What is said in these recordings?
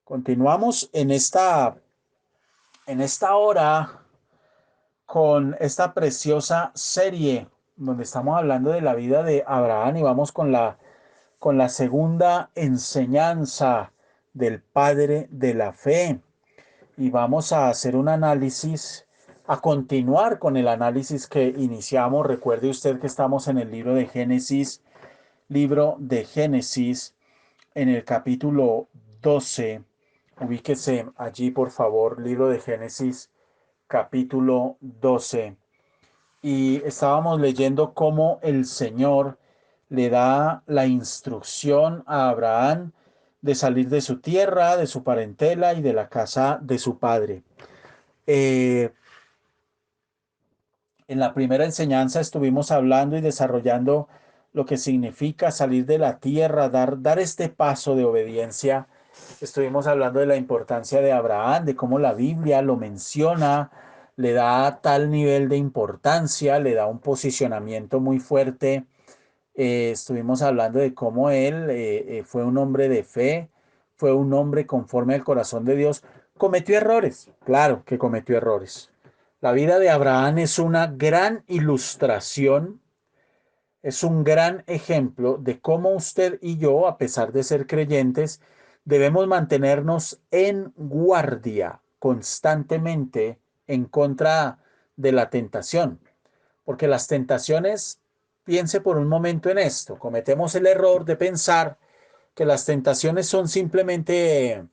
Continuamos en esta hora con esta preciosa serie donde estamos hablando de la vida de Abraham y vamos con la segunda enseñanza del padre de la fe. Y vamos a hacer un análisis, a continuar con el análisis que iniciamos. Recuerde usted que estamos en el libro de Génesis, en el capítulo 12. Ubíquese allí, por favor, libro de Génesis, capítulo 12. Y estábamos leyendo cómo el Señor le da la instrucción a Abraham de salir de su tierra, de su parentela y de la casa de su padre. En la primera enseñanza estuvimos hablando y desarrollando lo que significa salir de la tierra, dar este paso de obediencia. Estuvimos hablando de la importancia de Abraham, de cómo la Biblia lo menciona, le da tal nivel de importancia, le da un posicionamiento muy fuerte. Estuvimos hablando de cómo él fue un hombre de fe, fue un hombre conforme al corazón de Dios. Cometió errores, claro que cometió errores. La vida de Abraham es una gran ilustración, es un gran ejemplo de cómo usted y yo, a pesar de ser creyentes, debemos mantenernos en guardia constantemente en contra de la tentación. Porque las tentaciones, piense por un momento en esto, cometemos el error de pensar que las tentaciones son simplemente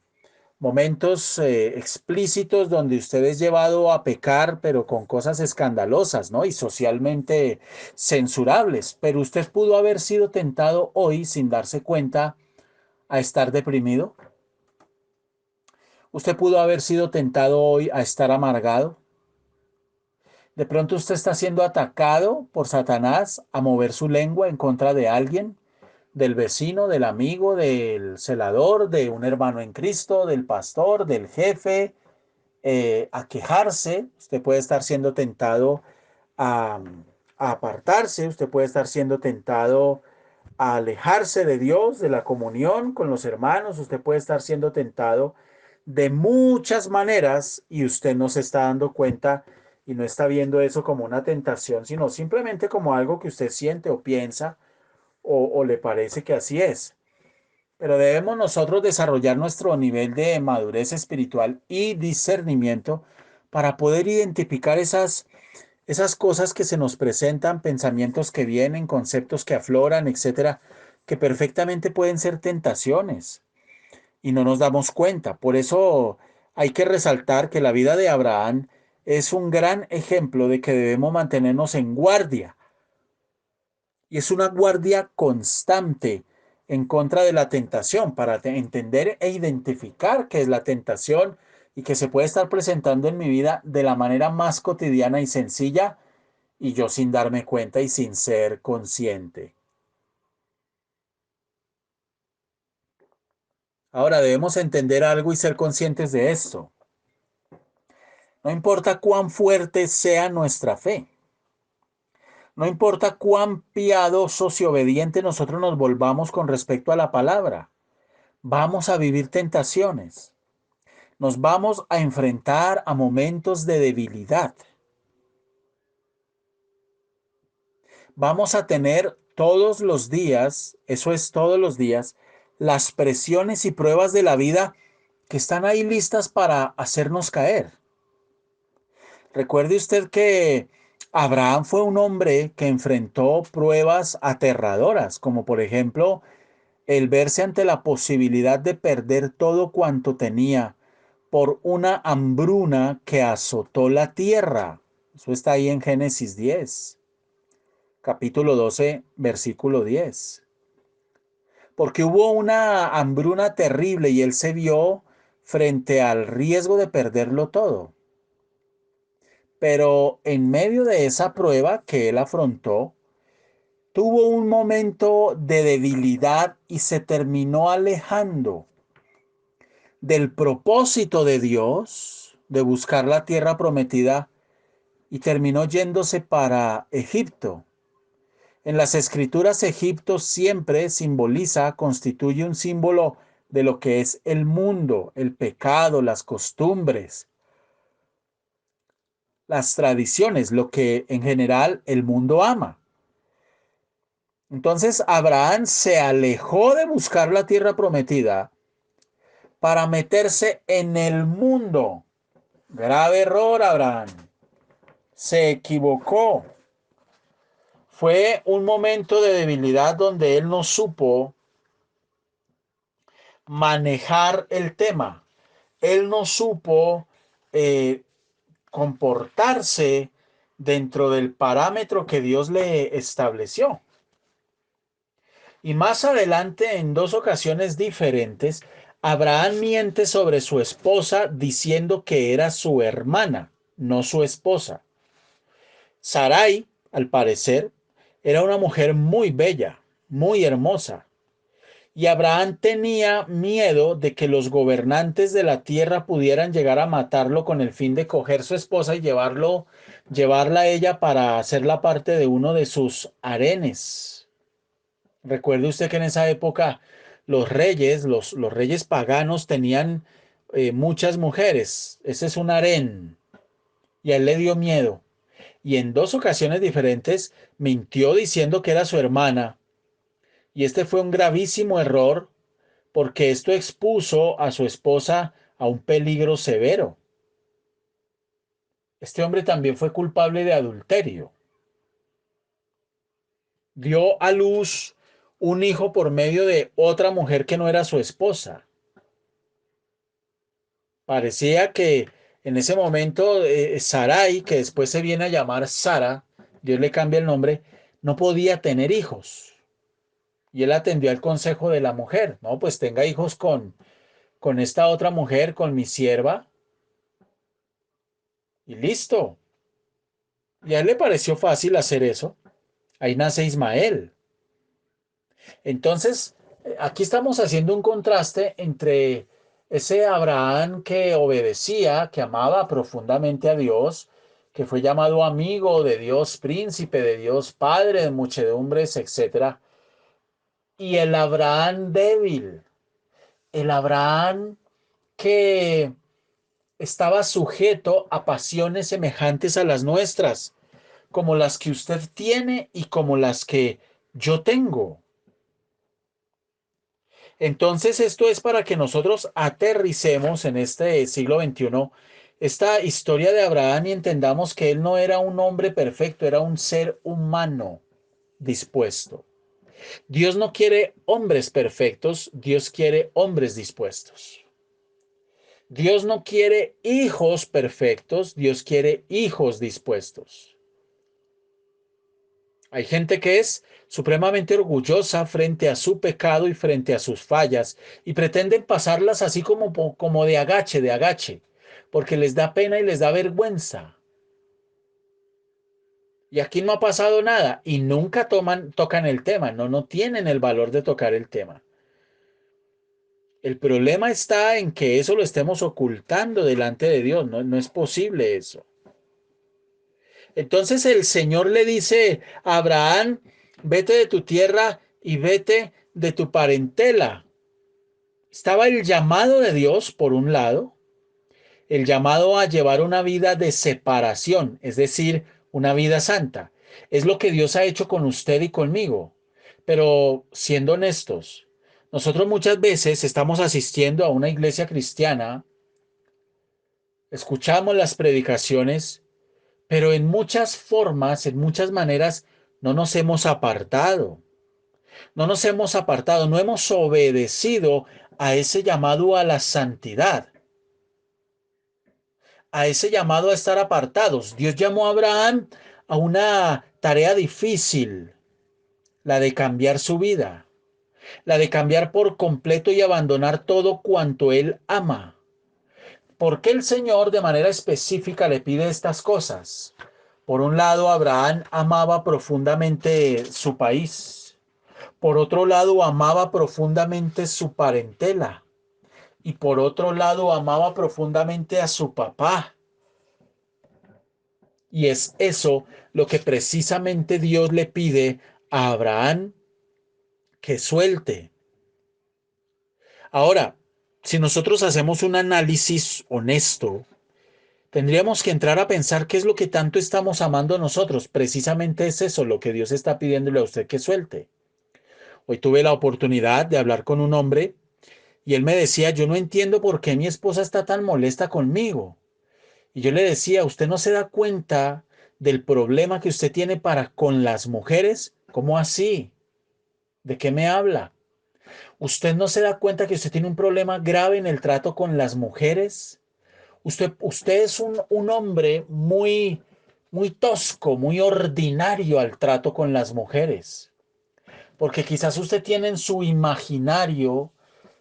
momentos explícitos donde usted es llevado a pecar, pero con cosas escandalosas, ¿no? Y socialmente censurables. Pero usted pudo haber sido tentado hoy sin darse cuenta a estar deprimido. Usted pudo haber sido tentado hoy a estar amargado. De pronto usted está siendo atacado por Satanás a mover su lengua en contra de alguien, del vecino, del amigo, del celador, de un hermano en Cristo, del pastor, del jefe, a quejarse. Usted puede estar siendo tentado a, a apartarse, usted puede estar siendo tentado a alejarse de Dios, de la comunión con los hermanos, usted puede estar siendo tentado de muchas maneras y usted no se está dando cuenta y no está viendo eso como una tentación, sino simplemente como algo que usted siente o piensa o le parece que así es. Pero debemos nosotros desarrollar nuestro nivel de madurez espiritual y discernimiento para poder identificar esas cosas que se nos presentan, pensamientos que vienen, conceptos que afloran, etcétera, que perfectamente pueden ser tentaciones y no nos damos cuenta. Por eso hay que resaltar que la vida de Abraham es un gran ejemplo de que debemos mantenernos en guardia. Y es una guardia constante en contra de la tentación para entender e identificar qué es la tentación y que se puede estar presentando en mi vida de la manera más cotidiana y sencilla y yo sin darme cuenta y sin ser consciente. Ahora debemos entender algo y ser conscientes de esto. No importa cuán fuerte sea nuestra fe, no importa cuán piadosos y obedientes nosotros nos volvamos con respecto a la palabra, vamos a vivir tentaciones, nos vamos a enfrentar a momentos de debilidad. Vamos a tener todos los días, eso es todos los días, las presiones y pruebas de la vida que están ahí listas para hacernos caer. Recuerde usted que Abraham fue un hombre que enfrentó pruebas aterradoras, como por ejemplo el verse ante la posibilidad de perder todo cuanto tenía por una hambruna que azotó la tierra. Eso está ahí en Génesis 10, capítulo 12, versículo 10. Porque hubo una hambruna terrible y él se vio frente al riesgo de perderlo todo. Pero en medio de esa prueba que él afrontó, tuvo un momento de debilidad y se terminó alejando del propósito de Dios de buscar la tierra prometida y terminó yéndose para Egipto. En las escrituras, Egipto siempre simboliza, constituye un símbolo de lo que es el mundo, el pecado, las costumbres, las tradiciones, lo que en general el mundo ama. Entonces Abraham se alejó de buscar la tierra prometida para meterse en el mundo. Grave error, Abraham. Se equivocó. Fue un momento de debilidad donde él no supo manejar el tema. Él no supo eh, comportarse dentro del parámetro que Dios le estableció. Y más adelante, en dos ocasiones diferentes, Abraham miente sobre su esposa diciendo que era su hermana, no su esposa. Sarai, al parecer, era una mujer muy bella, muy hermosa. Y Abraham tenía miedo de que los gobernantes de la tierra pudieran llegar a matarlo con el fin de coger su esposa y llevarla a ella para hacerla parte de uno de sus harenes. Recuerde usted que en esa época los reyes paganos tenían muchas mujeres. Ese es un harén. Y a él le dio miedo. Y en dos ocasiones diferentes mintió diciendo que era su hermana. Y este fue un gravísimo error porque esto expuso a su esposa a un peligro severo. Este hombre también fue culpable de adulterio. Dio a luz un hijo por medio de otra mujer que no era su esposa. Parecía que en ese momento Sarai, que después se viene a llamar Sara, Dios le cambia el nombre, no podía tener hijos. Y él atendió al consejo de la mujer. No, pues tenga hijos con esta otra mujer, con mi sierva, y listo. Y a él le pareció fácil hacer eso. Ahí nace Ismael. Entonces, aquí estamos haciendo un contraste entre ese Abraham que obedecía, que amaba profundamente a Dios, que fue llamado amigo de Dios, príncipe de Dios, padre de muchedumbres, etcétera, y el Abraham débil, el Abraham que estaba sujeto a pasiones semejantes a las nuestras, como las que usted tiene y como las que yo tengo. Entonces, esto es para que nosotros aterricemos en este siglo XXI esta historia de Abraham y entendamos que él no era un hombre perfecto, era un ser humano dispuesto. Dios no quiere hombres perfectos, Dios quiere hombres dispuestos. Dios no quiere hijos perfectos, Dios quiere hijos dispuestos. Hay gente que es supremamente orgullosa frente a su pecado y frente a sus fallas y pretenden pasarlas así como de agache, porque les da pena y les da vergüenza. Y aquí no ha pasado nada y nunca tocan el tema, no tienen el valor de tocar el tema. El problema está en que eso lo estemos ocultando delante de Dios, no es posible eso. Entonces el Señor le dice a Abraham, vete de tu tierra y vete de tu parentela. Estaba el llamado de Dios, por un lado, el llamado a llevar una vida de separación, es decir, una vida santa. Es lo que Dios ha hecho con usted y conmigo. Pero siendo honestos, Nosotros muchas veces estamos asistiendo a una iglesia cristiana, escuchamos las predicaciones, pero en muchas formas, en muchas maneras, no nos hemos apartado. No nos hemos apartado, no hemos obedecido a ese llamado a la santidad, a ese llamado a estar apartados. Dios llamó a Abraham a una tarea difícil, la de cambiar su vida, la de cambiar por completo y abandonar todo cuanto él ama. ¿Por qué el Señor de manera específica le pide estas cosas? Por un lado, Abraham amaba profundamente su país. Por otro lado, amaba profundamente su parentela. Y por otro lado, amaba profundamente a su papá. Y es eso lo que precisamente Dios le pide a Abraham que suelte. Ahora, si nosotros hacemos un análisis honesto, tendríamos que entrar a pensar qué es lo que tanto estamos amando nosotros. Precisamente es eso lo que Dios está pidiéndole a usted que suelte. Hoy tuve la oportunidad de hablar con un hombre y él me decía, yo no entiendo por qué mi esposa está tan molesta conmigo. Y yo le decía, ¿usted no se da cuenta del problema que usted tiene para con las mujeres? ¿Cómo así? ¿De qué me habla? ¿Usted no se da cuenta que usted tiene un problema grave en el trato con las mujeres? Usted es un hombre muy tosco, muy ordinario al trato con las mujeres. Porque quizás usted tiene en su imaginario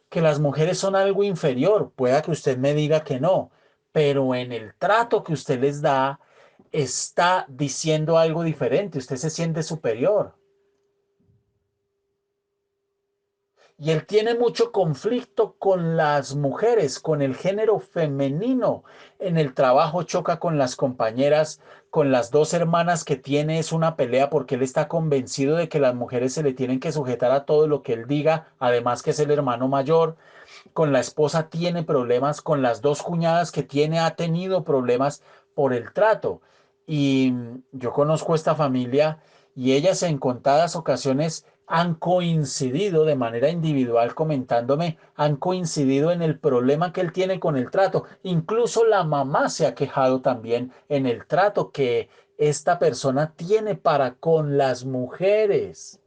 que las mujeres son algo inferior. Pueda que usted me diga que no, pero en el trato que usted les da, está diciendo algo diferente. Usted se siente superior. Y él tiene mucho conflicto con las mujeres, con el género femenino. En el trabajo choca con las compañeras, con las dos hermanas que tiene, es una pelea porque él está convencido de que las mujeres se le tienen que sujetar a todo lo que él diga, además que es el hermano mayor. Con la esposa tiene problemas, con las dos cuñadas que tiene ha tenido problemas por el trato. Y yo conozco esta familia y ellas en contadas ocasiones han coincidido de manera individual comentándome, han coincidido en el problema que él tiene con el trato. Incluso la mamá se ha quejado también en el trato que esta persona tiene para con las mujeres.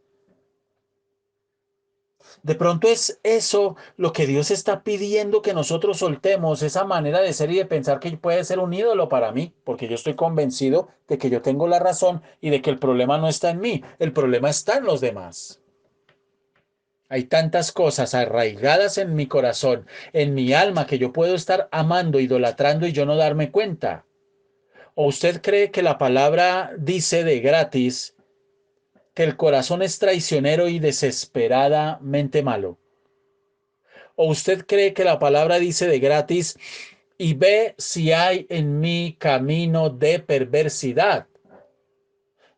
De pronto es eso lo que Dios está pidiendo que nosotros soltemos, esa manera de ser y de pensar que puede ser un ídolo para mí, porque yo estoy convencido de que yo tengo la razón y de que el problema no está en mí, el problema está en los demás. Hay tantas cosas arraigadas en mi corazón, en mi alma, que yo puedo estar amando, idolatrando y yo no darme cuenta. ¿O usted cree que la palabra dice de gratis que el corazón es traicionero y desesperadamente malo? ¿O usted cree que la palabra dice de gratis y ve si hay en mí camino de perversidad?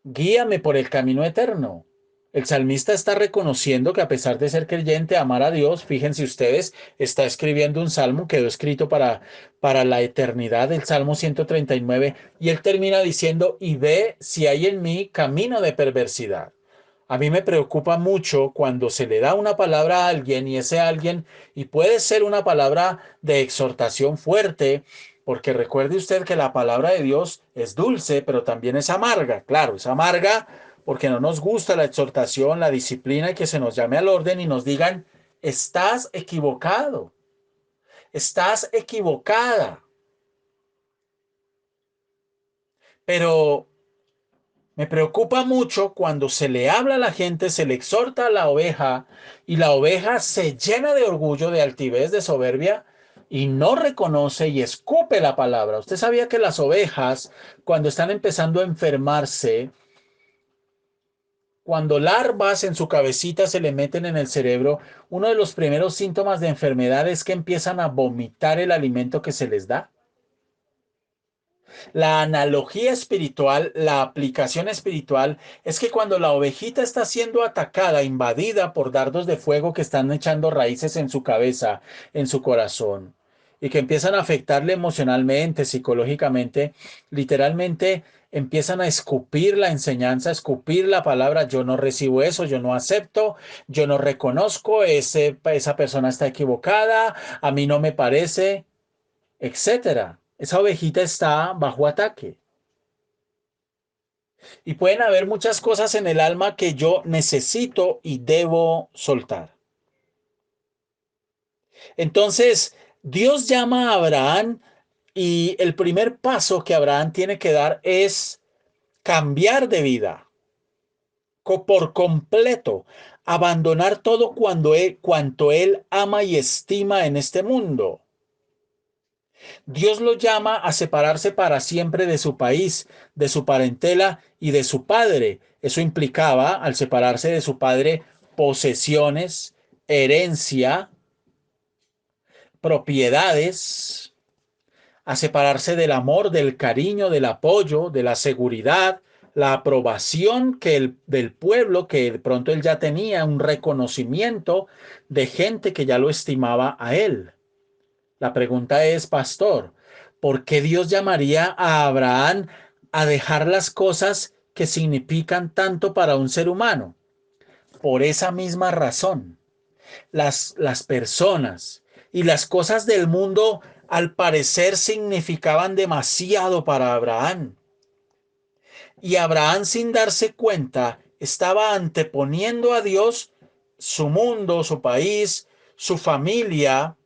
Guíame por el camino eterno. El salmista está reconociendo que a pesar de ser creyente, amar a Dios, fíjense ustedes, está escribiendo un salmo, quedó escrito para la eternidad, el Salmo 139, y él termina diciendo, y ve si hay en mí camino de perversidad. A mí me preocupa mucho cuando se le da una palabra a alguien y ese alguien, y puede ser una palabra de exhortación fuerte, porque recuerde usted que la palabra de Dios es dulce, pero también es amarga. Claro, es amarga porque no nos gusta la exhortación, la disciplina y que se nos llame al orden y nos digan, estás equivocado, estás equivocada. Pero me preocupa mucho cuando se le habla a la gente, se le exhorta a la oveja y la oveja se llena de orgullo, de altivez, de soberbia y no reconoce y escupe la palabra. ¿Usted sabía que las ovejas, cuando están empezando a enfermarse, cuando larvas en su cabecita se le meten en el cerebro, uno de los primeros síntomas de enfermedad es que empiezan a vomitar el alimento que se les da? La analogía espiritual, la aplicación espiritual, es que cuando la ovejita está siendo atacada, invadida por dardos de fuego que están echando raíces en su cabeza, en su corazón, y que empiezan a afectarle emocionalmente, psicológicamente, literalmente empiezan a escupir la enseñanza, a escupir la palabra, yo no recibo eso, yo no acepto, yo no reconozco, esa persona está equivocada, a mí no me parece, etcétera. Esa ovejita está bajo ataque. Y pueden haber muchas cosas en el alma que yo necesito y debo soltar. Entonces, Dios llama a Abraham y el primer paso que Abraham tiene que dar es cambiar de vida por completo, abandonar todo cuanto él ama y estima en este mundo. Dios lo llama a separarse para siempre de su país, de su parentela y de su padre. Eso implicaba, al separarse de su padre, posesiones, herencia, propiedades, a separarse del amor, del cariño, del apoyo, de la seguridad, la aprobación del pueblo, que de pronto él ya tenía, un reconocimiento de gente que ya lo estimaba a él. La pregunta es, pastor, ¿por qué Dios llamaría a Abraham a dejar las cosas que significan tanto para un ser humano? Por esa misma razón. Las personas y las cosas del mundo al parecer significaban demasiado para Abraham. Y Abraham, sin darse cuenta, estaba anteponiendo a Dios su mundo, su país, su familia,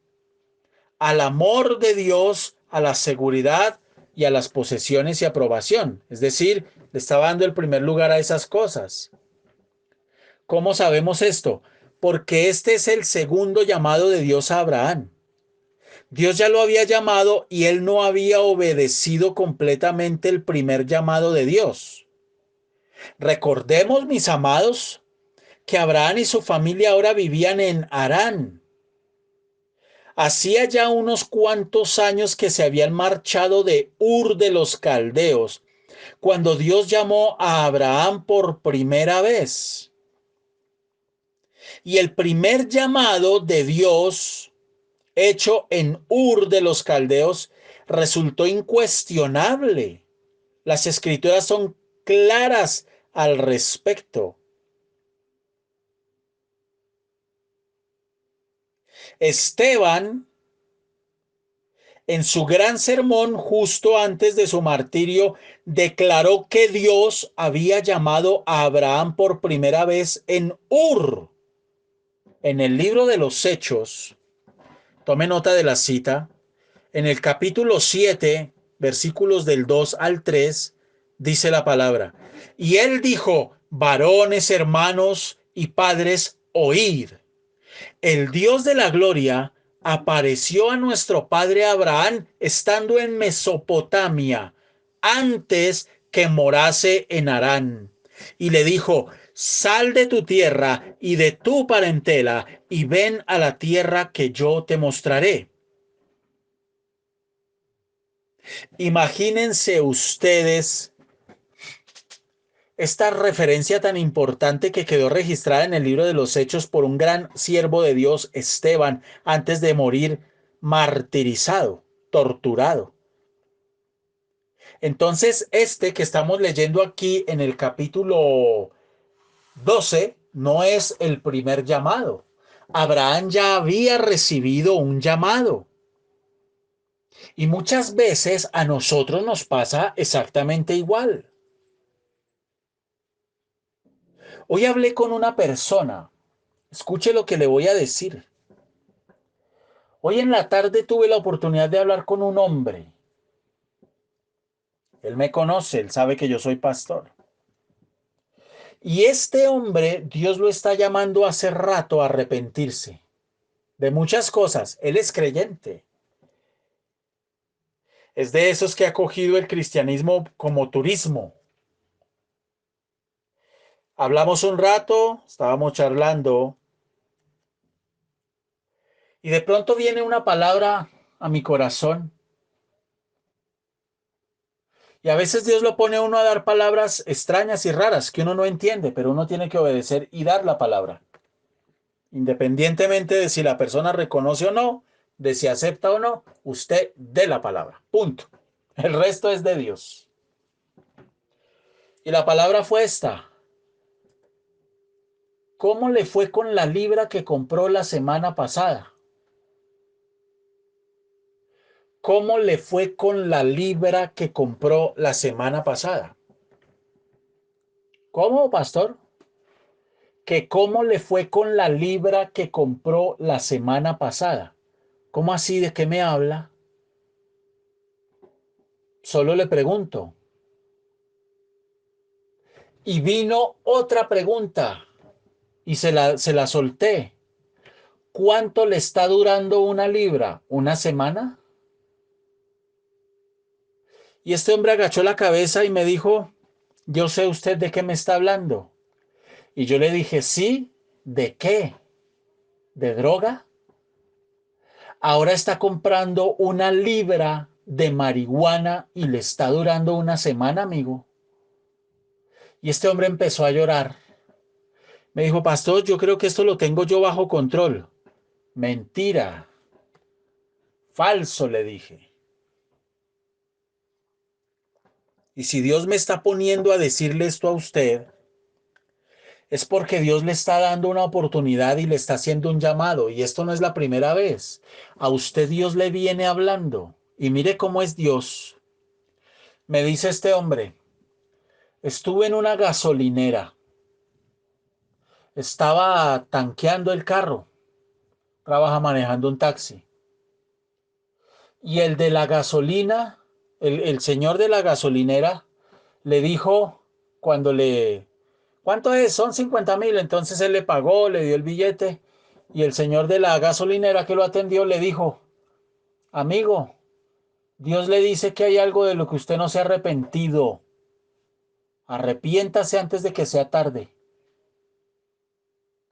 al amor de Dios, a la seguridad y a las posesiones y aprobación. Es decir, le estaba dando el primer lugar a esas cosas. ¿Cómo sabemos esto? Porque este es el segundo llamado de Dios a Abraham. Dios ya lo había llamado y él no había obedecido completamente el primer llamado de Dios. Recordemos, mis amados, que Abraham y su familia ahora vivían en Harán. Hacía ya unos cuantos años que se habían marchado de Ur de los Caldeos, cuando Dios llamó a Abraham por primera vez. Y el primer llamado de Dios hecho en Ur de los Caldeos resultó incuestionable. Las escrituras son claras al respecto. Esteban, en su gran sermón justo antes de su martirio, declaró que Dios había llamado a Abraham por primera vez en Ur. En el libro de los Hechos, tome nota de la cita, en el capítulo 7, versículos del 2 al 3, dice la palabra, y él dijo, varones, hermanos y padres, oíd. El Dios de la gloria apareció a nuestro padre Abraham estando en Mesopotamia, antes que morase en Harán. Y le dijo, sal de tu tierra y de tu parentela y ven a la tierra que yo te mostraré. Imagínense ustedes esta referencia tan importante que quedó registrada en el libro de los Hechos por un gran siervo de Dios, Esteban, antes de morir martirizado, torturado. Entonces, este que estamos leyendo aquí en el capítulo 12 no es el primer llamado. Abraham ya había recibido un llamado. Y muchas veces a nosotros nos pasa exactamente igual. Hoy hablé con una persona. Escuche lo que le voy a decir. Hoy en la tarde tuve la oportunidad de hablar con un hombre. Él me conoce, él sabe que yo soy pastor. Y este hombre, Dios lo está llamando hace rato a arrepentirse de muchas cosas. Él es creyente. Es de esos que ha cogido el cristianismo como turismo. Hablamos un rato, estábamos charlando, y de pronto viene una palabra a mi corazón. Y a veces Dios lo pone a uno a dar palabras extrañas y raras que uno no entiende, pero uno tiene que obedecer y dar la palabra. Independientemente de si la persona reconoce o no, de si acepta o no, usted dé la palabra. Punto. El resto es de Dios. Y la palabra fue esta. ¿Cómo le fue con la libra que compró la semana pasada? ¿Cómo le fue con la libra que compró la semana pasada? ¿Cómo, pastor? Que cómo le fue con la libra que compró la semana pasada. ¿Cómo así? ¿De qué me habla? Solo le pregunto. Y vino otra pregunta y se la solté. ¿Cuánto le está durando una libra? ¿Una semana? Y este hombre agachó la cabeza y me dijo, yo sé usted de qué me está hablando. Y yo le dije, sí, ¿de qué? ¿De droga? Ahora está comprando una libra de marihuana y le está durando una semana, amigo. Y este hombre empezó a llorar. Me dijo, pastor, yo creo que esto lo tengo yo bajo control. Mentira, falso, le dije. Y si Dios me está poniendo a decirle esto a usted, es porque Dios le está dando una oportunidad y le está haciendo un llamado. Y esto no es la primera vez. A usted Dios le viene hablando. Y mire cómo es Dios. Me dice este hombre, estuve en una gasolinera, estaba tanqueando el carro, trabaja manejando un taxi. Y el de la gasolina, el señor de la gasolinera, le dijo cuando le... ¿Cuánto es? Son 50.000. Entonces él le pagó, le dio el billete y el señor de la gasolinera que lo atendió le dijo, amigo, Dios le dice que hay algo de lo que usted no se ha arrepentido. Arrepiéntase antes de que sea tarde.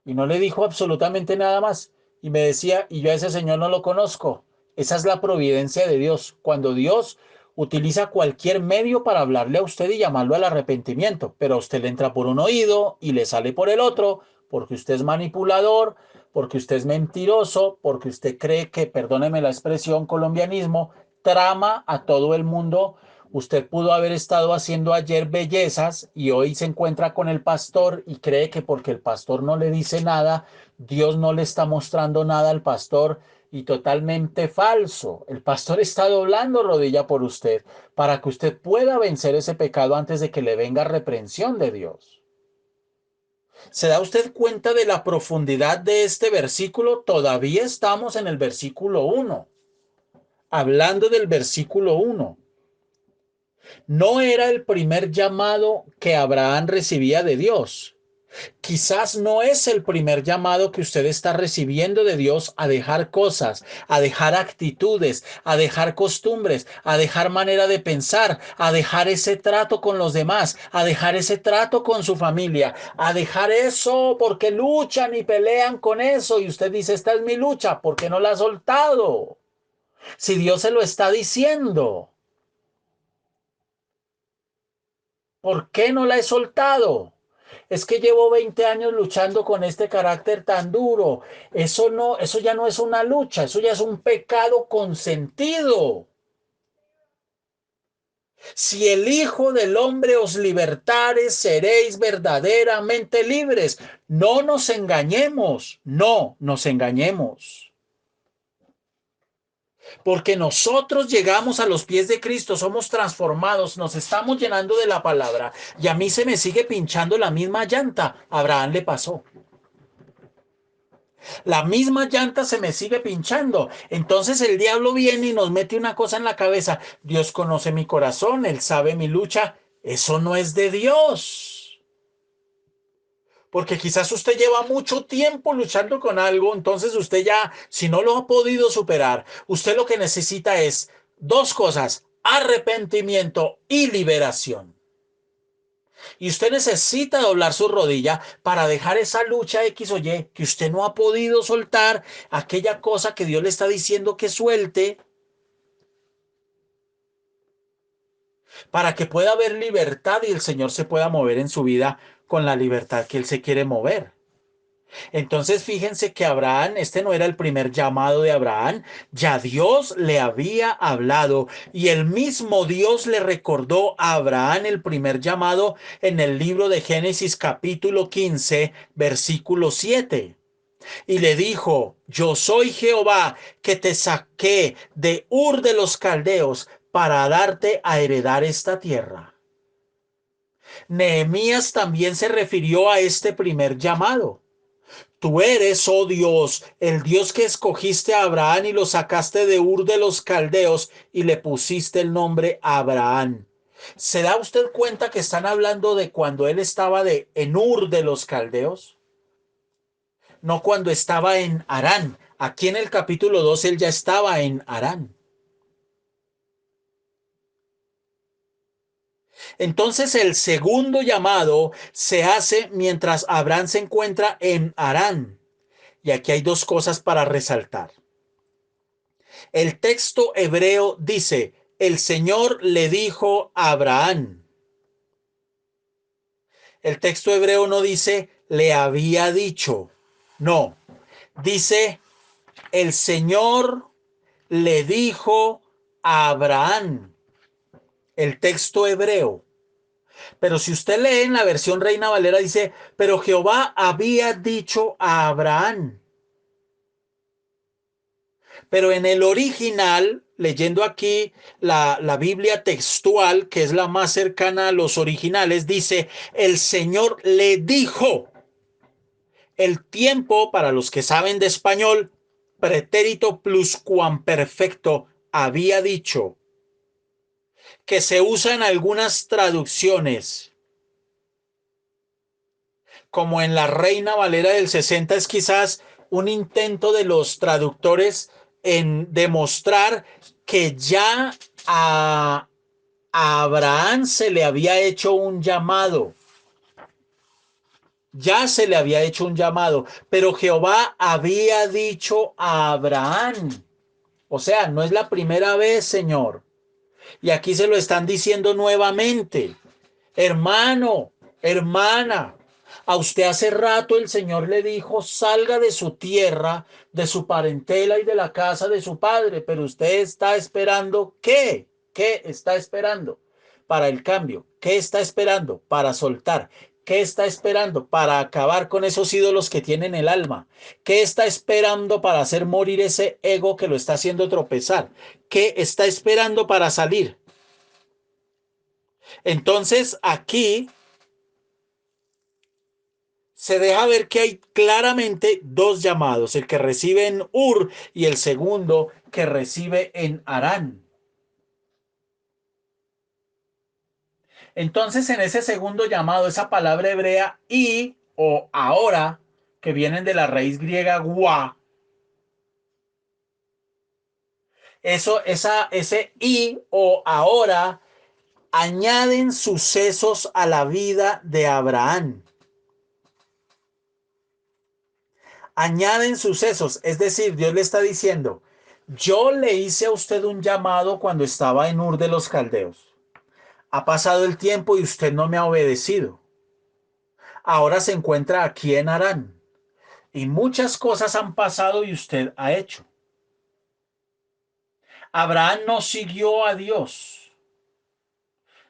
Y no le dijo absolutamente nada más. Y me decía, y yo a ese señor no lo conozco. Esa es la providencia de Dios. Cuando Dios utiliza cualquier medio para hablarle a usted y llamarlo al arrepentimiento, pero a usted le entra por un oído y le sale por el otro, porque usted es manipulador, porque usted es mentiroso, porque usted cree que, perdóneme la expresión, colombianismo, trama a todo el mundo. Usted pudo haber estado haciendo ayer bellezas y hoy se encuentra con el pastor y cree que porque el pastor no le dice nada, Dios no le está mostrando nada al pastor y totalmente falso. El pastor está doblando rodilla por usted para que usted pueda vencer ese pecado antes de que le venga reprensión de Dios. ¿Se da usted cuenta de la profundidad de este versículo? Todavía estamos en el versículo 1, hablando del versículo 1. No era el primer llamado que Abraham recibía de Dios. Quizás no es el primer llamado que usted está recibiendo de Dios a dejar cosas, a dejar actitudes, a dejar costumbres, a dejar manera de pensar, a dejar ese trato con los demás, a dejar ese trato con su familia, a dejar eso porque luchan y pelean con eso y usted dice, esta es mi lucha, ¿por qué no la ha soltado? Si Dios se lo está diciendo. ¿Por qué no la he soltado? Es que llevo 20 años luchando con este carácter tan duro. Eso no, eso ya no es una lucha, eso ya es un pecado consentido. Si el Hijo del Hombre os libertare, seréis verdaderamente libres. No nos engañemos, no nos engañemos. Porque nosotros llegamos a los pies de Cristo, somos transformados, nos estamos llenando de la palabra y a mí se me sigue pinchando la misma llanta. A Abraham le pasó. La misma llanta se me sigue pinchando. Entonces el diablo viene y nos mete una cosa en la cabeza. Dios conoce mi corazón, Él sabe mi lucha. Eso no es de Dios. Porque quizás usted lleva mucho tiempo luchando con algo, entonces usted ya, si no lo ha podido superar, usted lo que necesita es dos cosas, arrepentimiento y liberación. Y usted necesita doblar su rodilla para dejar esa lucha X o Y que usted no ha podido soltar, aquella cosa que Dios le está diciendo que suelte, para que pueda haber libertad y el Señor se pueda mover en su vida con la libertad que Él se quiere mover. Entonces fíjense que Abraham, este no era el primer llamado de Abraham, ya Dios le había hablado y el mismo Dios le recordó a Abraham el primer llamado en el libro de Génesis capítulo 15, versículo 7. Y le dijo, yo soy Jehová que te saqué de Ur de los Caldeos para darte a heredar esta tierra. Nehemías también se refirió a este primer llamado. Tú eres, oh Dios, el Dios que escogiste a Abraham y lo sacaste de Ur de los Caldeos y le pusiste el nombre Abraham. ¿Se da usted cuenta que están hablando de cuando él estaba en Ur de los Caldeos? No cuando estaba en Harán. Aquí en el capítulo 2 él ya estaba en Harán. Entonces el segundo llamado se hace mientras Abraham se encuentra en Harán. Y aquí hay dos cosas para resaltar. El texto hebreo dice, el Señor le dijo a Abraham. El texto hebreo no dice, le había dicho. No, dice, el Señor le dijo a Abraham. El texto hebreo. Pero si usted lee en la versión Reina Valera, dice, pero Jehová había dicho a Abraham. Pero en el original, leyendo aquí la Biblia textual, que es la más cercana a los originales, dice, el Señor le dijo. El tiempo, para los que saben de español, pretérito pluscuamperfecto, había dicho, que se usa en algunas traducciones, como en la Reina Valera del 60, es quizás un intento de los traductores en demostrar que ya a Abraham se le había hecho un llamado. Ya se le había hecho un llamado, pero Jehová había dicho a Abraham. O sea, no es la primera vez, Señor. Y aquí se lo están diciendo nuevamente. Hermano, hermana, a usted hace rato el Señor le dijo, salga de su tierra, de su parentela y de la casa de su padre, pero usted está esperando ¿qué? ¿Qué está esperando para el cambio? ¿Qué está esperando para soltar? ¿Qué está esperando para acabar con esos ídolos que tienen el alma? ¿Qué está esperando para hacer morir ese ego que lo está haciendo tropezar? ¿Qué está esperando para salir? Entonces aquí se deja ver que hay claramente dos llamados, el que recibe en Ur y el segundo que recibe en Harán. Entonces en ese segundo llamado, esa palabra hebrea y o ahora, que vienen de la raíz griega gua, ese y o ahora añaden sucesos a la vida de Abraham. Añaden sucesos, es decir, Dios le está diciendo, yo le hice a usted un llamado cuando estaba en Ur de los Caldeos. Ha pasado el tiempo y usted no me ha obedecido. Ahora se encuentra aquí en Harán. Y muchas cosas han pasado y usted ha hecho. Abraham no siguió a Dios.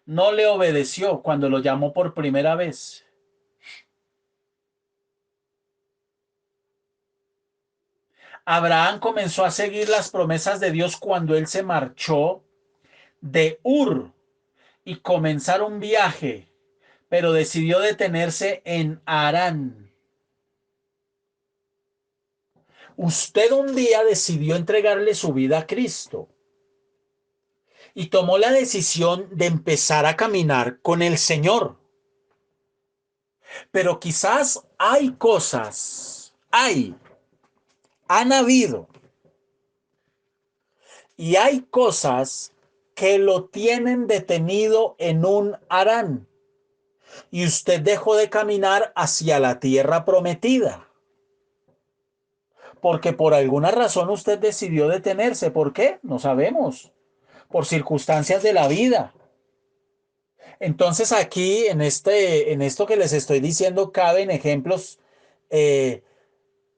No le obedeció cuando lo llamó por primera vez. Abraham comenzó a seguir las promesas de Dios cuando él se marchó de Ur y comenzar un viaje, pero decidió detenerse en Harán. Usted un día decidió entregarle su vida a Cristo y tomó la decisión de empezar a caminar con el Señor. Pero quizás hay cosas, han habido y hay cosas que lo tienen detenido en un Harán y usted dejó de caminar hacia la tierra prometida. Porque por alguna razón usted decidió detenerse. ¿Por qué? No sabemos. Por circunstancias de la vida. Entonces aquí en esto que les estoy diciendo caben ejemplos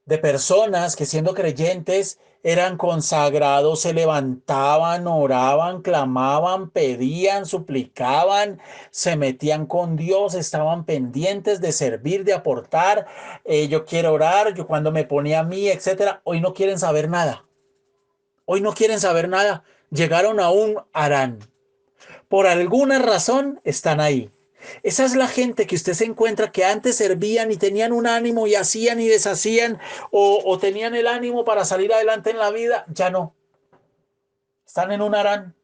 de personas que siendo creyentes eran consagrados, se levantaban, oraban, clamaban, pedían, suplicaban, se metían con Dios, estaban pendientes de servir, de aportar. Yo quiero orar, yo cuando me ponía a mí, etcétera. Hoy no quieren saber nada. Hoy no quieren saber nada. Llegaron a un Harán. Por alguna razón están ahí. Esa es la gente que usted se encuentra que antes servían y tenían un ánimo y hacían y deshacían o tenían el ánimo para salir adelante en la vida. Ya no. Están en un Harán.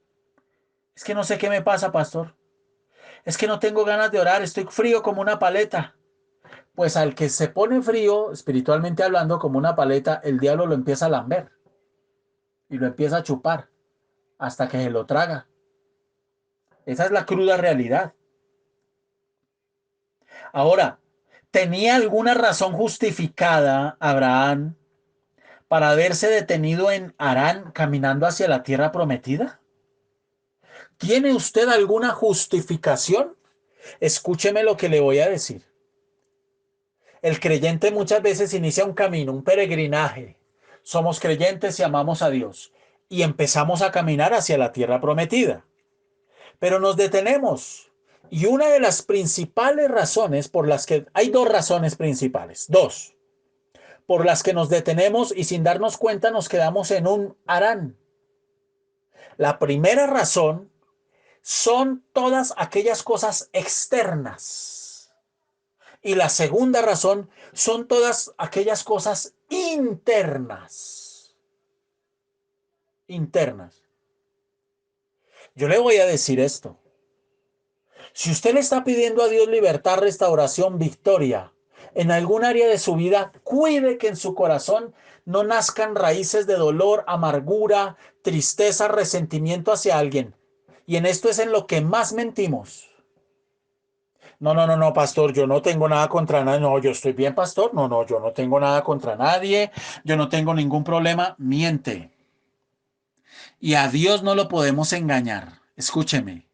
Es que no sé qué me pasa, pastor. Es que no tengo ganas de orar. Estoy frío como una paleta. Pues al que se pone frío, espiritualmente hablando, como una paleta, el diablo lo empieza a lamber y lo empieza a chupar hasta que se lo traga. Esa es la cruda realidad. Ahora, ¿tenía alguna razón justificada Abraham para haberse detenido en Harán caminando hacia la tierra prometida? ¿Tiene usted alguna justificación? Escúcheme lo que le voy a decir. El creyente muchas veces inicia un camino, un peregrinaje. Somos creyentes y amamos a Dios y empezamos a caminar hacia la tierra prometida. Pero nos detenemos. Y una de las principales razones por las que hay dos razones principales, dos, por las que nos detenemos y sin darnos cuenta nos quedamos en un Harán. La primera razón son todas aquellas cosas externas. Y la segunda razón son todas aquellas cosas internas. Internas. Yo le voy a decir esto. Si usted le está pidiendo a Dios libertad, restauración, victoria en algún área de su vida, cuide que en su corazón no nazcan raíces de dolor, amargura, tristeza, resentimiento hacia alguien. Y en esto es en lo que más mentimos. No, no, no, no, pastor, yo no tengo nada contra nadie. No, yo estoy bien, pastor. No, no, yo no tengo nada contra nadie. Yo no tengo ningún problema. Miente. Y a Dios no lo podemos engañar. Escúcheme.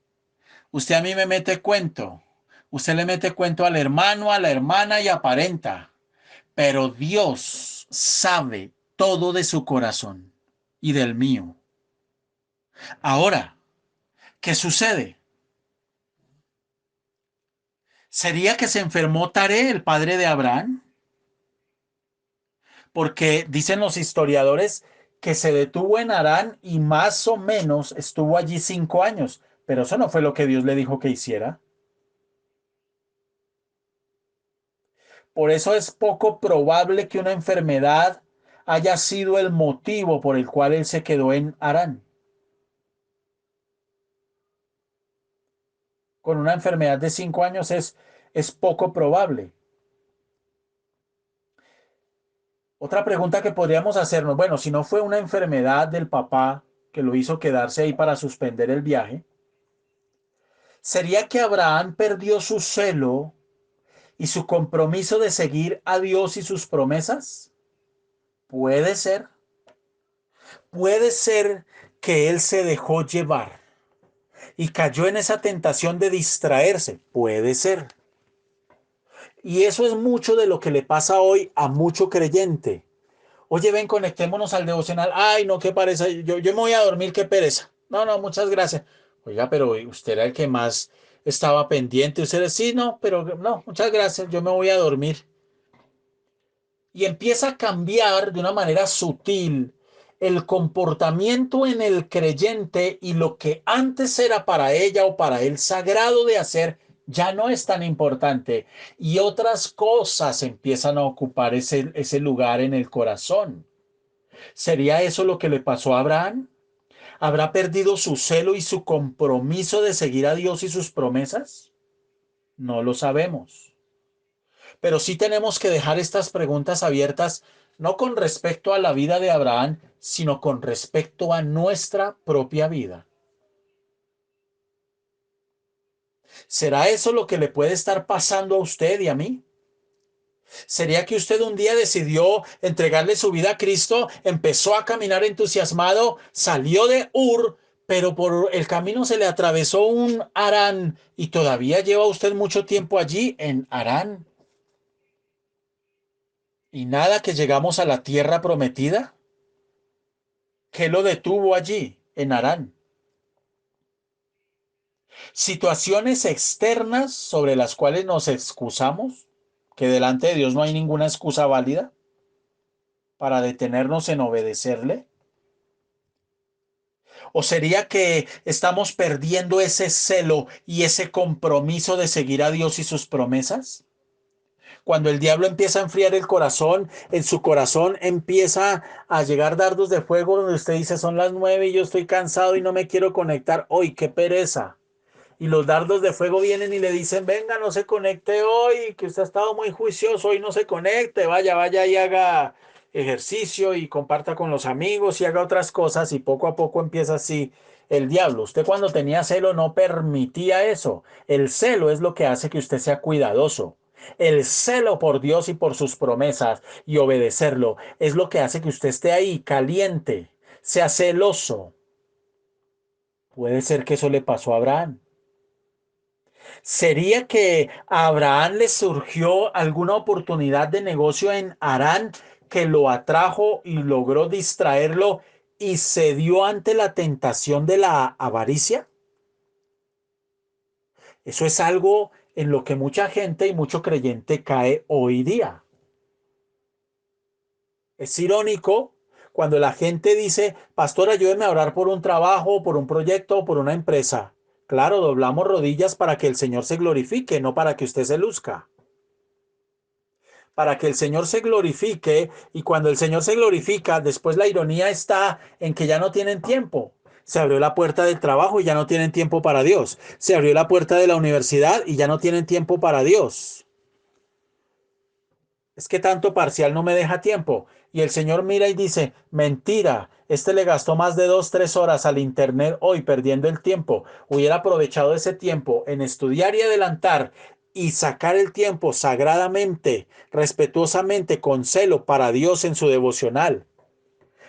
Usted a mí me mete cuento. Usted le mete cuento al hermano, a la hermana y aparenta. Pero Dios sabe todo de su corazón y del mío. Ahora, ¿qué sucede? ¿Sería que se enfermó Taré, el padre de Abraham? Porque dicen los historiadores que se detuvo en Harán y más o menos estuvo allí 5 años. Pero eso no fue lo que Dios le dijo que hiciera. Por eso es poco probable que una enfermedad haya sido el motivo por el cual él se quedó en Harán. Con una enfermedad de 5 años es poco probable. Otra pregunta que podríamos hacernos, bueno, si no fue una enfermedad del papá que lo hizo quedarse ahí para suspender el viaje, ¿sería que Abraham perdió su celo y su compromiso de seguir a Dios y sus promesas? Puede ser. Puede ser que él se dejó llevar y cayó en esa tentación de distraerse. Puede ser. Y eso es mucho de lo que le pasa hoy a mucho creyente. Oye, ven, conectémonos al devocional. Ay, no, qué pereza. Yo me voy a dormir, qué pereza. No, no, muchas gracias. Oiga, pero usted era el que más estaba pendiente. Usted sí, no, pero no, muchas gracias. Yo me voy a dormir. Y empieza a cambiar de una manera sutil el comportamiento en el creyente y lo que antes era para ella o para él sagrado de hacer ya no es tan importante y otras cosas empiezan a ocupar ese lugar en el corazón. ¿Sería eso lo que le pasó a Abraham? ¿Habrá perdido su celo y su compromiso de seguir a Dios y sus promesas? No lo sabemos. Pero sí tenemos que dejar estas preguntas abiertas, no con respecto a la vida de Abraham, sino con respecto a nuestra propia vida. ¿Será eso lo que le puede estar pasando a usted y a mí? ¿Sería que usted un día decidió entregarle su vida a Cristo, empezó a caminar entusiasmado, salió de Ur, pero por el camino se le atravesó un Harán y todavía lleva usted mucho tiempo allí en Harán? Y nada que llegamos a la tierra prometida. ¿Qué lo detuvo allí, en Harán? Situaciones externas sobre las cuales nos excusamos, que delante de Dios no hay ninguna excusa válida para detenernos en obedecerle. ¿O sería que estamos perdiendo ese celo y ese compromiso de seguir a Dios y sus promesas? Cuando el diablo empieza a enfriar el corazón, en su corazón empieza a llegar dardos de fuego donde usted dice son las 9 y yo estoy cansado y no me quiero conectar. ¡Hoy, qué pereza! Y los dardos de fuego vienen y le dicen, venga, no se conecte hoy, que usted ha estado muy juicioso, hoy no se conecte, vaya, vaya y haga ejercicio y comparta con los amigos y haga otras cosas y poco a poco empieza así el diablo. Usted cuando tenía celo no permitía eso. El celo es lo que hace que usted sea cuidadoso. El celo por Dios y por sus promesas y obedecerlo es lo que hace que usted esté ahí caliente, sea celoso. Puede ser que eso le pasó a Abraham. ¿Sería que a Abraham le surgió alguna oportunidad de negocio en Harán que lo atrajo y logró distraerlo y cedió ante la tentación de la avaricia? Eso es algo en lo que mucha gente y mucho creyente cae hoy día. Es irónico cuando la gente dice, pastor, ayúdeme a orar por un trabajo, por un proyecto, por una empresa. Claro, doblamos rodillas para que el Señor se glorifique, no para que usted se luzca. Para que el Señor se glorifique y cuando el Señor se glorifica, después la ironía está en que ya no tienen tiempo. Se abrió la puerta del trabajo y ya no tienen tiempo para Dios. Se abrió la puerta de la universidad y ya no tienen tiempo para Dios. Es que tanto parcial no me deja tiempo. Y el Señor mira y dice, mentira, este le gastó más de 2, 3 horas al internet hoy perdiendo el tiempo. Hubiera aprovechado ese tiempo en estudiar y adelantar y sacar el tiempo sagradamente, respetuosamente, con celo para Dios en su devocional.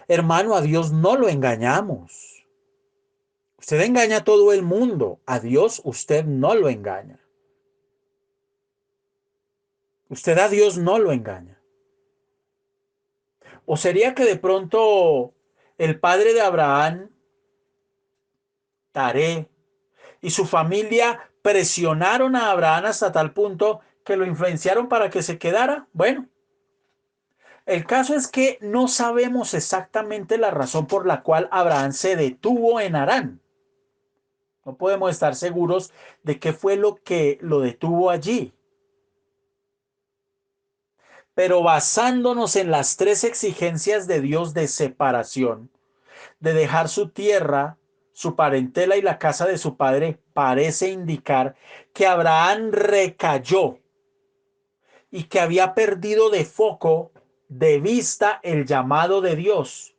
Hermano, a Dios no lo engañamos. Usted engaña a todo el mundo. A Dios usted no lo engaña. Usted a Dios no lo engaña. ¿O sería que de pronto el padre de Abraham, Taré, y su familia presionaron a Abraham hasta tal punto que lo influenciaron para que se quedara? Bueno, el caso es que no sabemos exactamente la razón por la cual Abraham se detuvo en Harán. No podemos estar seguros de qué fue lo que lo detuvo allí. Pero basándonos en las tres exigencias de Dios de separación, de dejar su tierra, su parentela y la casa de su padre, parece indicar que Abraham recayó y que había perdido de foco, de vista, el llamado de Dios.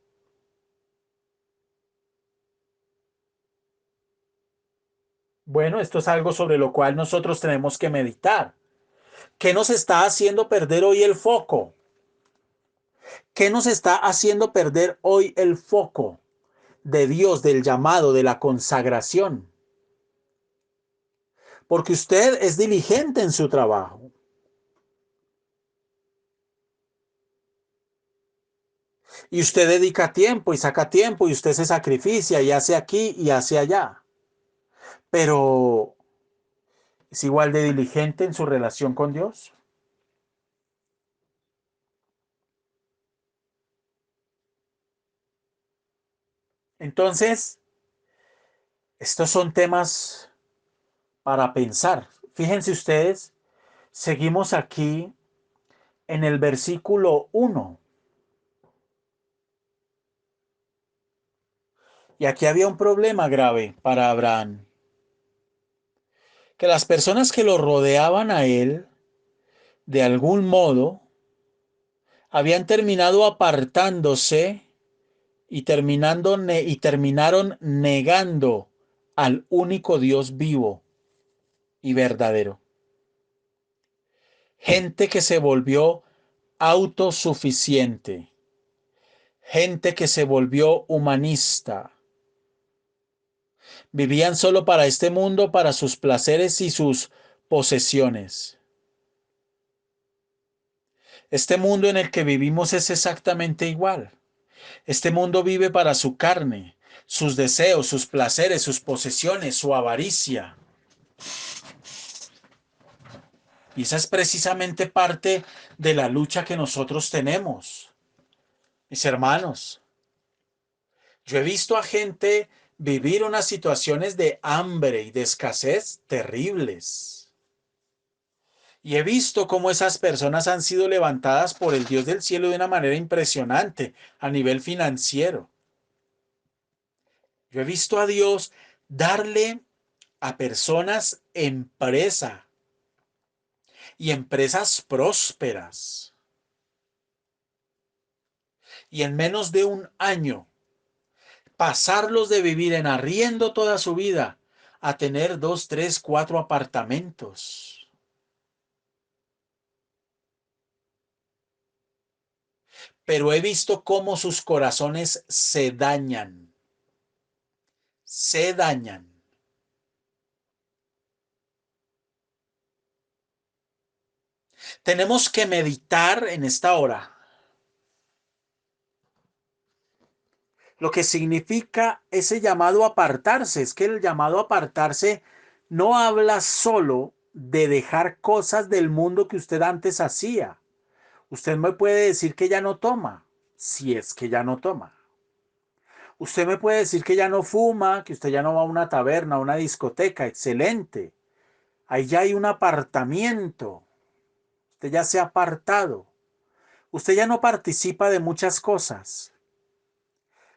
Bueno, esto es algo sobre lo cual nosotros tenemos que meditar. ¿Qué nos está haciendo perder hoy el foco? ¿Qué nos está haciendo perder hoy el foco de Dios, del llamado, de la consagración? Porque usted es diligente en su trabajo. Y usted dedica tiempo y saca tiempo y usted se sacrificia y hace aquí y hace allá. Pero es igual de diligente en su relación con Dios. Entonces, estos son temas para pensar. Fíjense ustedes, seguimos aquí en el versículo 1. Y aquí había un problema grave para Abraham, que las personas que lo rodeaban a él, de algún modo, habían terminado apartándose y terminaron negando al único Dios vivo y verdadero. Gente que se volvió autosuficiente, gente que se volvió humanista. Vivían solo para este mundo, para sus placeres y sus posesiones. Este mundo en el que vivimos es exactamente igual. Este mundo vive para su carne, sus deseos, sus placeres, sus posesiones, su avaricia. Y esa es precisamente parte de la lucha que nosotros tenemos, mis hermanos. Yo he visto a gente vivir unas situaciones de hambre y de escasez terribles. Y he visto cómo esas personas han sido levantadas por el Dios del cielo de una manera impresionante a nivel financiero. Yo he visto a Dios darle a personas empresa y empresas prósperas. Y en menos de un año, pasarlos de vivir en arriendo toda su vida a tener 2, 3, 4 apartamentos. Pero he visto cómo sus corazones se dañan. Se dañan. Tenemos que meditar en esta hora lo que significa ese llamado a apartarse. Es que el llamado a apartarse no habla solo de dejar cosas del mundo que usted antes hacía. Usted me puede decir que ya no toma, si es que ya no toma. Usted me puede decir que ya no fuma, que usted ya no va a una taberna, a una discoteca. Excelente. Ahí ya hay un apartamiento. Usted ya se ha apartado. Usted ya no participa de muchas cosas.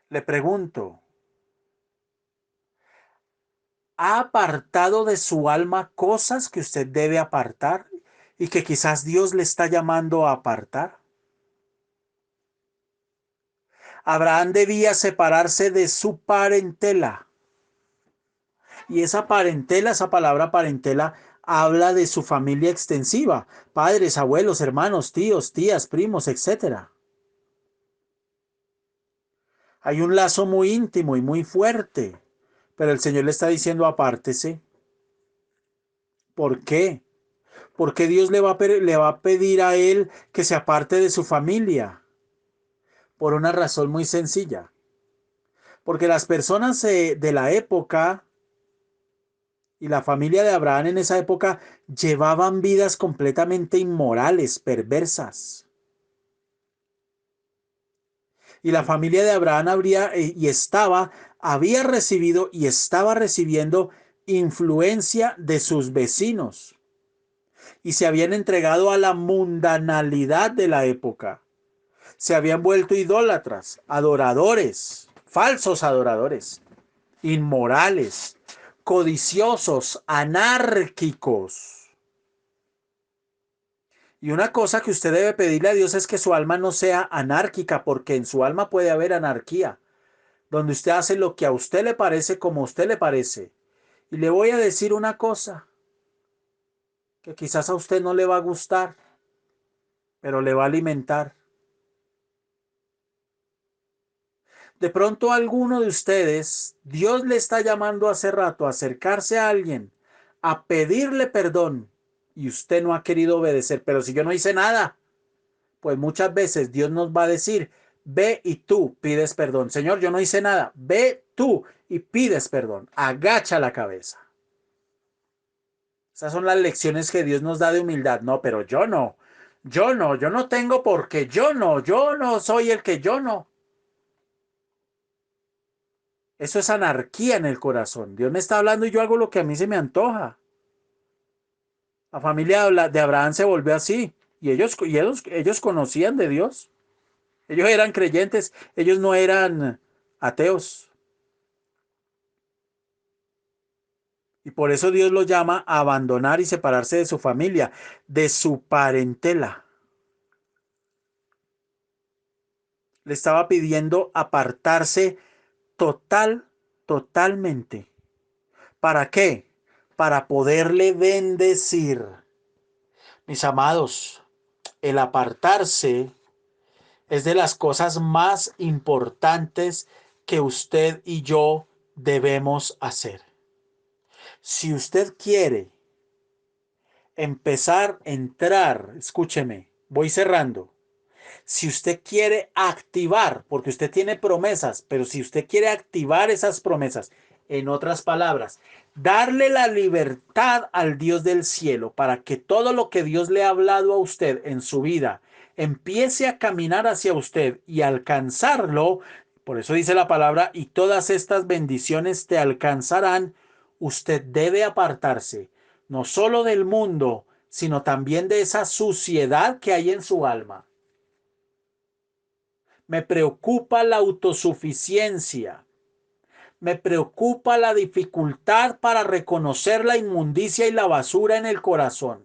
Le pregunto, ¿ha apartado de su alma cosas que usted debe apartar y que quizás Dios le está llamando a apartar? Abraham debía separarse de su parentela. Y esa parentela, esa palabra parentela, habla de su familia extensiva, padres, abuelos, hermanos, tíos, tías, primos, etcétera. Hay un lazo muy íntimo y muy fuerte, pero el Señor le está diciendo apártese. ¿Por qué? Porque Dios le va a pedir a él que se aparte de su familia. Por una razón muy sencilla. Porque las personas de la época y la familia de Abraham en esa época llevaban vidas completamente inmorales, perversas. Y la familia de Abraham había recibido y estaba recibiendo influencia de sus vecinos. Y se habían entregado a la mundanalidad de la época. Se habían vuelto idólatras, adoradores, falsos adoradores, inmorales, codiciosos, anárquicos. Y una cosa que usted debe pedirle a Dios es que su alma no sea anárquica, porque en su alma puede haber anarquía, donde usted hace lo que a usted le parece como a usted le parece. Y le voy a decir una cosa que quizás a usted no le va a gustar, pero le va a alimentar. De pronto a alguno de ustedes, Dios le está llamando hace rato a acercarse a alguien, a pedirle perdón, y usted no ha querido obedecer. Pero si yo no hice nada, pues muchas veces Dios nos va a decir, ve y tú pides perdón. Señor, yo no hice nada. Ve tú y pides perdón. Agacha la cabeza. Esas son las lecciones que Dios nos da de humildad. No, pero yo no. Yo no tengo porque yo no soy el que yo no. Eso es anarquía en el corazón. Dios me está hablando y yo hago lo que a mí se me antoja. La familia de Abraham se volvió así y ellos conocían de Dios. Ellos eran creyentes, ellos no eran ateos. Y por eso Dios los llama a abandonar y separarse de su familia, de su parentela. Le estaba pidiendo apartarse totalmente. ¿Para qué? Para poderle bendecir. Mis amados, el apartarse es de las cosas más importantes que usted y yo debemos hacer. Si usted quiere empezar a entrar, escúcheme voy cerrando. Si usted quiere activar, porque usted tiene promesas, pero si usted quiere activar esas promesas, en otras palabras, darle la libertad al Dios del cielo para que todo lo que Dios le ha hablado a usted en su vida empiece a caminar hacia usted y alcanzarlo, por eso dice la palabra, y todas estas bendiciones te alcanzarán, usted debe apartarse, no solo del mundo, sino también de esa suciedad que hay en su alma. Me preocupa la autosuficiencia. Me preocupa la dificultad para reconocer la inmundicia y la basura en el corazón.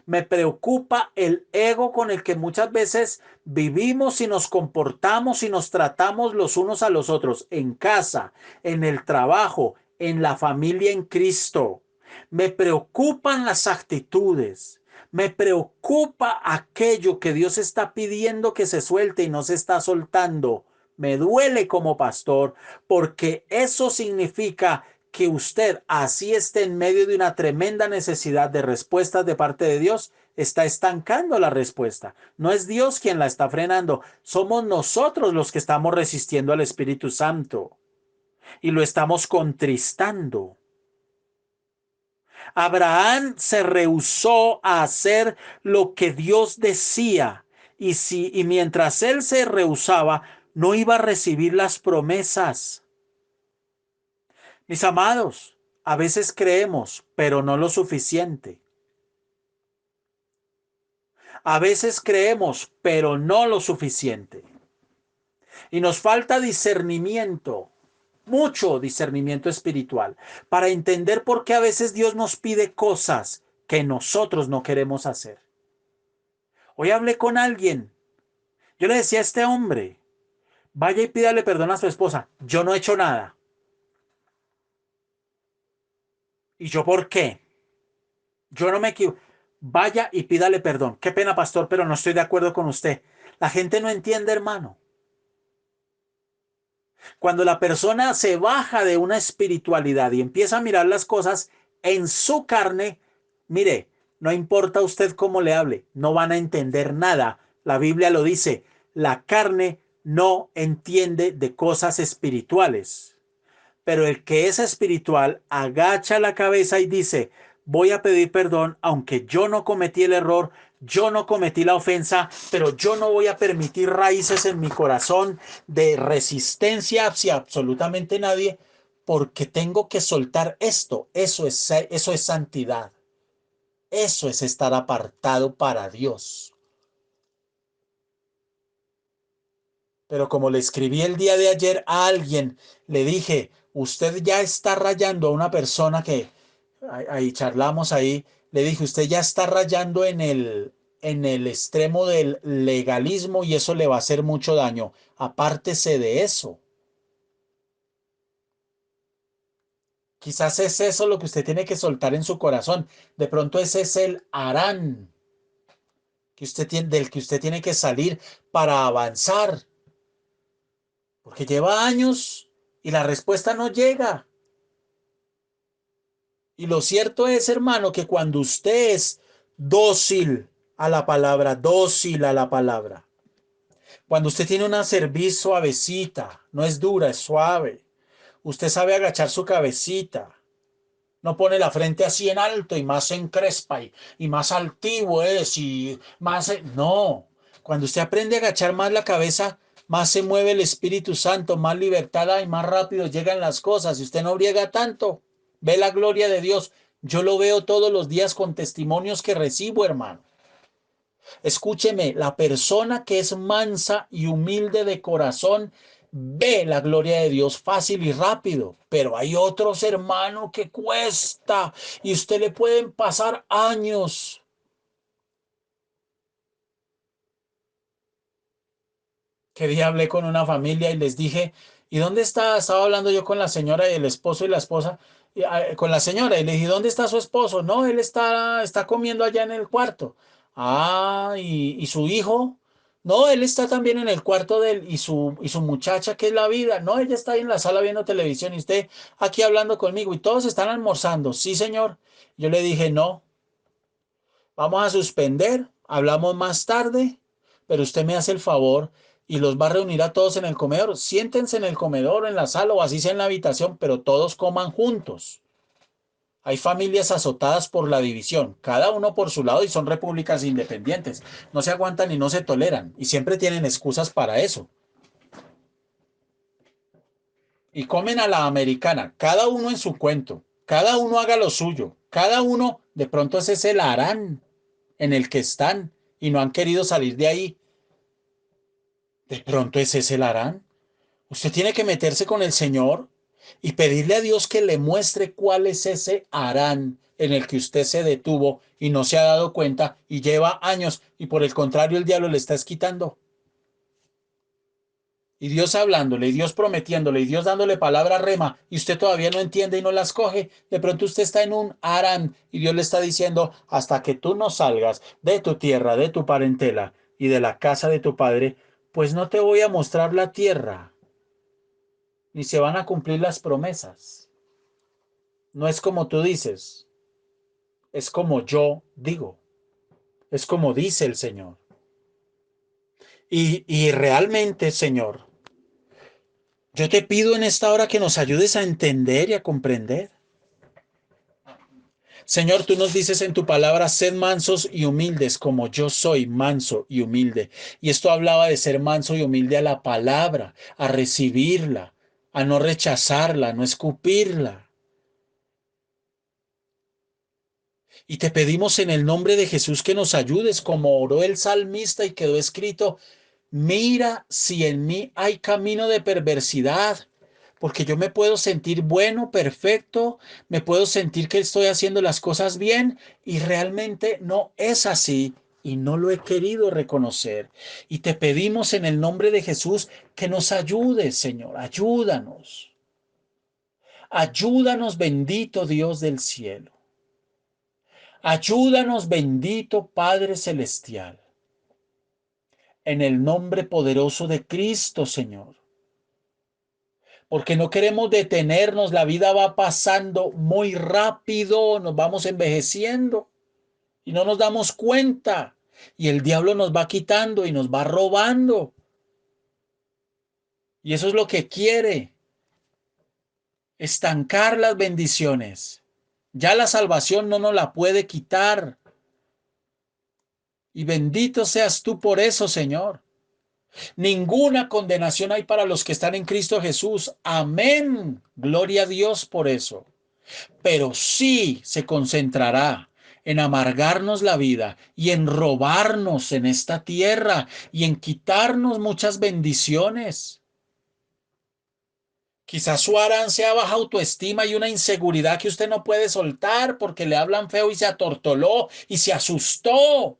Me preocupa el ego con el que muchas veces vivimos y nos comportamos y nos tratamos los unos a los otros en casa, en el trabajo, en la familia en Cristo. Me preocupan las actitudes. Me preocupa aquello que Dios está pidiendo que se suelte y no se está soltando. Me duele como pastor porque eso significa que usted, así esté en medio de una tremenda necesidad de respuestas de parte de Dios, está estancando la respuesta. No es Dios quien la está frenando, somos nosotros los que estamos resistiendo al Espíritu Santo y lo estamos contristando. Abraham se rehusó a hacer lo que Dios decía y mientras él se rehusaba, no iba a recibir las promesas. Mis amados, a veces creemos, pero no lo suficiente. A veces creemos, pero no lo suficiente. Y nos falta discernimiento, mucho discernimiento espiritual, para entender por qué a veces Dios nos pide cosas que nosotros no queremos hacer. Hoy hablé con alguien. Yo le decía a este hombre, vaya y pídale perdón a su esposa. Yo no he hecho nada. ¿Y yo por qué? Yo no me equivoco. Vaya y pídale perdón. Qué pena, pastor, pero no estoy de acuerdo con usted. La gente no entiende, hermano. Cuando la persona se baja de una espiritualidad y empieza a mirar las cosas en su carne, mire, no importa usted cómo le hable, no van a entender nada. La Biblia lo dice, la carne no entiende de cosas espirituales. Pero el que es espiritual agacha la cabeza y dice, voy a pedir perdón, aunque yo no cometí el error, yo no cometí la ofensa, pero yo no voy a permitir raíces en mi corazón de resistencia hacia absolutamente nadie, porque tengo que soltar esto. Eso es santidad. Eso es estar apartado para Dios. Pero como le escribí el día de ayer a alguien, le dije, usted ya está rayando a una persona que ahí charlamos ahí, le dije, usted ya está rayando en el extremo del legalismo y eso le va a hacer mucho daño. Apártese de eso. Quizás es eso lo que usted tiene que soltar en su corazón. De pronto ese es el harán que usted tiene, del que usted tiene que salir para avanzar, porque lleva años y la respuesta no llega. Y lo cierto es, hermano, que cuando usted es dócil a la palabra, cuando usted tiene una cerviz suavecita, no es dura, es suave, usted sabe agachar su cabecita, no pone la frente así en alto y más en crespa y más altivo es y más... No, cuando usted aprende a agachar más la cabeza, más se mueve el Espíritu Santo, más libertad hay, más rápido llegan las cosas. Y usted no briega tanto, ve la gloria de Dios. Yo lo veo todos los días con testimonios que recibo, hermano. Escúcheme, la persona que es mansa y humilde de corazón ve la gloria de Dios fácil y rápido, pero hay otros hermanos que cuesta y usted le pueden pasar años. Que día hablé con una familia y les dije, ¿y dónde está? Estaba hablando yo con la señora y el esposo y la esposa, con la señora y le dije, ¿dónde está su esposo? No, él está comiendo allá en el cuarto. Ah, y su hijo. No, él está también en el cuarto de él y su muchacha, que es la vida. No, ella está ahí en la sala viendo televisión y usted aquí hablando conmigo y todos están almorzando. Sí, señor. Yo le dije, no, vamos a suspender. Hablamos más tarde, pero usted me hace el favor y los va a reunir a todos en el comedor. Siéntense en el comedor, en la sala o así sea en la habitación, pero todos coman juntos. Hay familias azotadas por la división, cada uno por su lado y son repúblicas independientes. No se aguantan y no se toleran y siempre tienen excusas para eso. Y comen a la americana, cada uno en su cuento, cada uno haga lo suyo, cada uno, de pronto ese es el harán en el que están y no han querido salir de ahí. De pronto ese es el harán. Usted tiene que meterse con el Señor y pedirle a Dios que le muestre cuál es ese harán en el que usted se detuvo y no se ha dado cuenta y lleva años y por el contrario el diablo le está quitando. Y Dios hablándole, y Dios prometiéndole, y Dios dándole palabra rema, y usted todavía no entiende y no las coge. De pronto usted está en un harán y Dios le está diciendo, hasta que tú no salgas de tu tierra, de tu parentela y de la casa de tu padre, pues no te voy a mostrar la tierra, ni se van a cumplir las promesas. No es como tú dices, es como yo digo, es como dice el Señor. Y realmente, Señor, yo te pido en esta hora que nos ayudes a entender y a comprender. Señor, tú nos dices en tu palabra, sed mansos y humildes como yo soy manso y humilde. Y esto hablaba de ser manso y humilde a la palabra, a recibirla, a no rechazarla, a no escupirla. Y te pedimos en el nombre de Jesús que nos ayudes, como oró el salmista y quedó escrito, mira si en mí hay camino de perversidad, porque yo me puedo sentir bueno, perfecto, me puedo sentir que estoy haciendo las cosas bien y realmente no es así y no lo he querido reconocer. Y te pedimos en el nombre de Jesús que nos ayudes, Señor, ayúdanos. Ayúdanos, bendito Dios del cielo. Ayúdanos, bendito Padre Celestial, en el nombre poderoso de Cristo, Señor. Porque no queremos detenernos, la vida va pasando muy rápido, nos vamos envejeciendo y no nos damos cuenta. Y el diablo nos va quitando y nos va robando. Y eso es lo que quiere, estancar las bendiciones. Ya la salvación no nos la puede quitar. Y bendito seas tú por eso, Señor. Ninguna condenación hay para los que están en Cristo Jesús. Amén. Gloria a Dios por eso. Pero sí se concentrará en amargarnos la vida y en robarnos en esta tierra y en quitarnos muchas bendiciones. Quizás su harán sea baja autoestima y una inseguridad que usted no puede soltar porque le hablan feo y se atortoló y se asustó.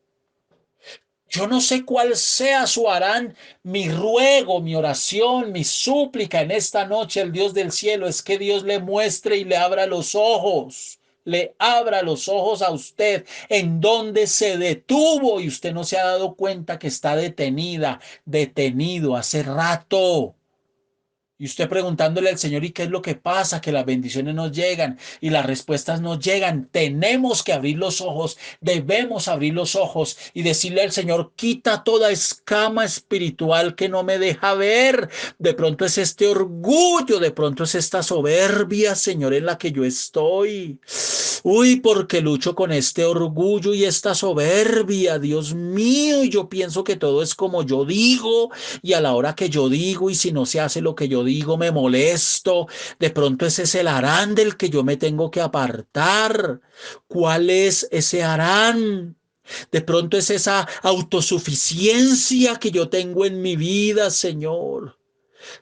Yo no sé cuál sea su harán. Mi ruego, mi oración, mi súplica en esta noche al Dios del cielo es que Dios le muestre y le abra los ojos. Le abra los ojos a usted en donde se detuvo y usted no se ha dado cuenta que está detenida, detenido hace rato. Y usted preguntándole al Señor, ¿y qué es lo que pasa? Que las bendiciones no llegan y las respuestas no llegan. Tenemos que abrir los ojos, debemos abrir los ojos y decirle al Señor, quita toda escama espiritual que no me deja ver. De pronto es este orgullo, de pronto es esta soberbia, Señor, en la que yo estoy. Uy, porque lucho con este orgullo y esta soberbia, Dios mío, y yo pienso que todo es como yo digo y a la hora que yo digo y si no se hace lo que yo digo me molesto. De pronto ese es el harán del que yo me tengo que apartar. ¿Cuál es ese harán? De pronto es esa autosuficiencia que yo tengo en mi vida, Señor,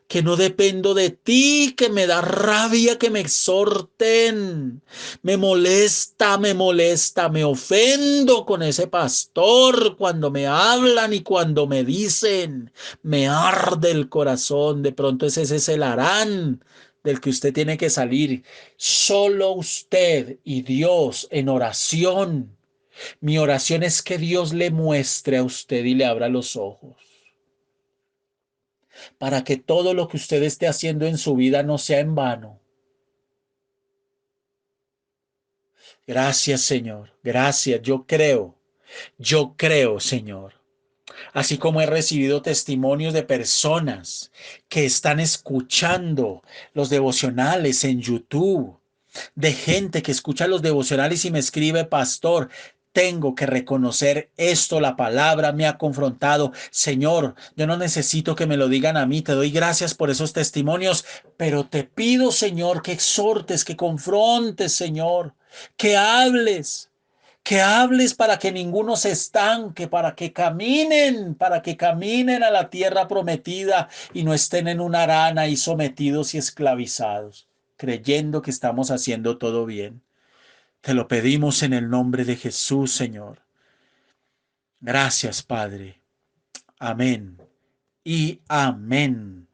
que no dependo de ti, que me da rabia que me exhorten. Me molesta, me ofendo con ese pastor cuando me hablan y cuando me dicen, me arde el corazón. De pronto ese es el harán del que usted tiene que salir. Solo usted y Dios en oración. Mi oración es que Dios le muestre a usted y le abra los ojos para que todo lo que usted esté haciendo en su vida no sea en vano. Gracias, Señor. Gracias. Yo creo. Yo creo, Señor, así como he recibido testimonios de personas que están escuchando los devocionales en YouTube, de gente que escucha los devocionales y me escribe, pastor, tengo que reconocer esto, la palabra me ha confrontado. Señor, yo no necesito que me lo digan a mí, te doy gracias por esos testimonios, pero te pido, Señor, que exhortes, que confrontes, Señor, que hables para que ninguno se estanque, para que caminen a la tierra prometida y no estén en una arana y sometidos y esclavizados, creyendo que estamos haciendo todo bien. Te lo pedimos en el nombre de Jesús, Señor. Gracias, Padre. Amén y amén.